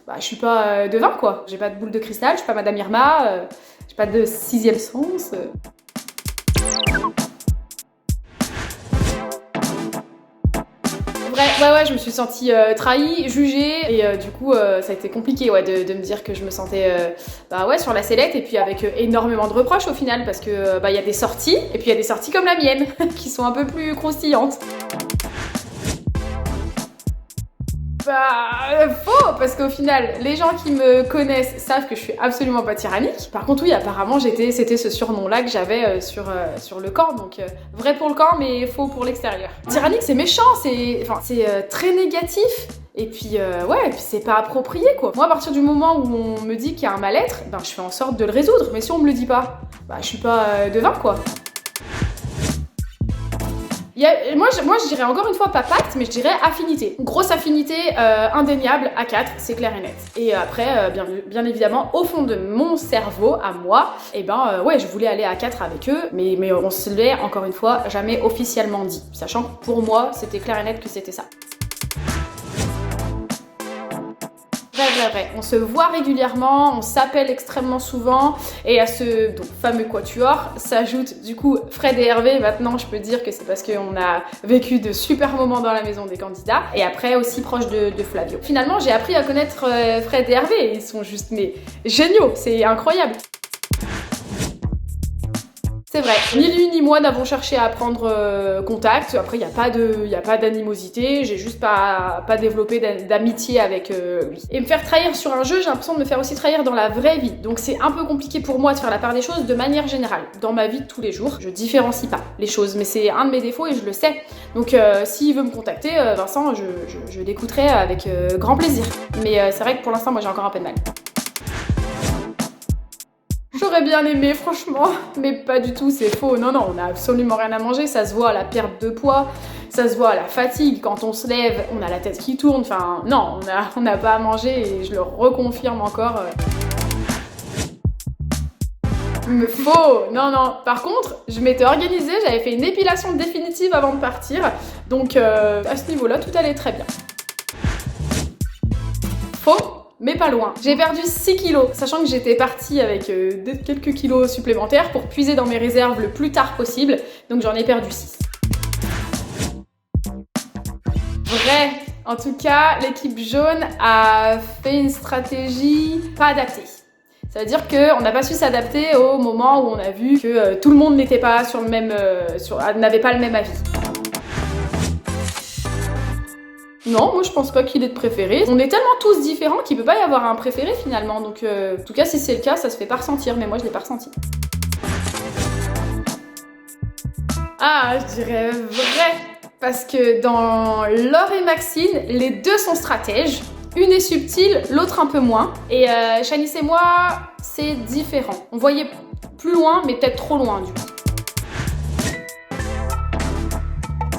bah je suis pas devin quoi. J'ai pas de boule de cristal, je suis pas Madame Irma, j'ai pas de sixième sens. Ouais, je me suis sentie trahie, jugée et du coup ça a été compliqué ouais, de me dire que je me sentais bah ouais, sur la sellette et puis avec énormément de reproches au final parce que bah il y a des sorties et puis il y a des sorties comme la mienne qui sont un peu plus croustillantes. Bah, faux, parce qu'au final, les gens qui me connaissent savent que je suis absolument pas tyrannique. Par contre, oui, apparemment, c'était ce surnom-là que j'avais sur le camp, donc vrai pour le camp, mais faux pour l'extérieur. Tyrannique, c'est méchant, c'est très négatif. Et puis, ouais, et puis c'est pas approprié, quoi. Moi, à partir du moment où on me dit qu'il y a un mal-être, ben, je fais en sorte de le résoudre. Mais si on me le dit pas, bah, je suis pas devin, quoi. Moi, je dirais encore une fois pas pacte, mais je dirais affinité. Grosse affinité indéniable à 4, c'est clair et net. Et après, bien évidemment, au fond de mon cerveau, à moi, et ouais, je voulais aller à 4 avec eux, mais on se l'est, encore une fois, jamais officiellement dit. Sachant que pour moi, c'était clair et net que c'était ça. Vrai. On se voit régulièrement, on s'appelle extrêmement souvent et à ce fameux quatuor s'ajoute du coup Fred et Hervé. Maintenant je peux dire que c'est parce qu'on a vécu de super moments dans la maison des candidats et après aussi proche de Flavio. Finalement j'ai appris à connaître Fred et Hervé et ils sont juste mais géniaux, c'est incroyable. C'est vrai, ni lui ni moi n'avons cherché à prendre contact. Après, il n'y a pas d'animosité, j'ai juste pas développé d'amitié avec lui. Et me faire trahir sur un jeu, j'ai l'impression de me faire aussi trahir dans la vraie vie. Donc c'est un peu compliqué pour moi de faire la part des choses de manière générale. Dans ma vie de tous les jours, je différencie pas les choses, mais c'est un de mes défauts et je le sais. Donc s'il veut me contacter, Vincent, je l'écouterai avec grand plaisir. Mais c'est vrai que pour l'instant, moi j'ai encore un peu de mal. J'aurais bien aimé, franchement, mais pas du tout, c'est faux. Non, on a absolument rien à manger, ça se voit à la perte de poids, ça se voit à la fatigue, quand on se lève, on a la tête qui tourne, enfin, non, on n'a pas à manger et je le reconfirme encore. Mais faux, non. Par contre, je m'étais organisée, j'avais fait une épilation définitive avant de partir, donc à ce niveau-là, tout allait très bien. Faux, mais pas loin. J'ai perdu 6 kilos, sachant que j'étais partie avec quelques kilos supplémentaires pour puiser dans mes réserves le plus tard possible, donc j'en ai perdu 6. Vrai. En tout cas, l'équipe jaune a fait une stratégie pas adaptée. Ça veut dire qu'on n'a pas su s'adapter au moment où on a vu que tout le monde n'était pas sur le même, n'avait pas le même avis. Non, moi je pense pas qu'il ait de préféré. On est tellement tous différents qu'il peut pas y avoir un préféré finalement. Donc en tout cas si c'est le cas, ça se fait pas ressentir, mais moi je l'ai pas ressenti. Ah, je dirais vrai. Parce que dans Laure et Maxine, les deux sont stratèges. Une est subtile, l'autre un peu moins. Et Shanice et moi, c'est différent. On voyait plus loin, mais peut-être trop loin du coup.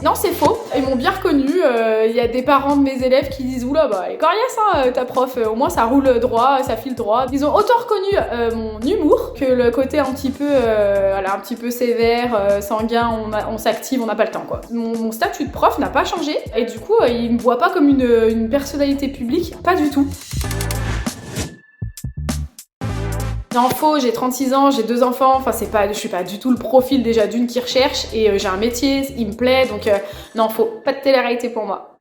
Non, c'est faux. Ils m'ont bien reconnu. Il y a des parents de mes élèves qui disent oula, bah, elle est coriace, hein, ta prof. Au moins, ça roule droit, ça file droit. Ils ont autant reconnu mon humour que le côté un petit peu sévère, sanguin. On s'active, on n'a pas le temps, quoi. Mon statut de prof n'a pas changé. Et du coup, ils me voient pas comme une personnalité publique. Pas du tout. Non, faux, j'ai 36 ans, j'ai 2 enfants, enfin je suis pas du tout le profil déjà d'une qui recherche et j'ai un métier, il me plaît, donc non, faux, pas de télé-réalité pour moi.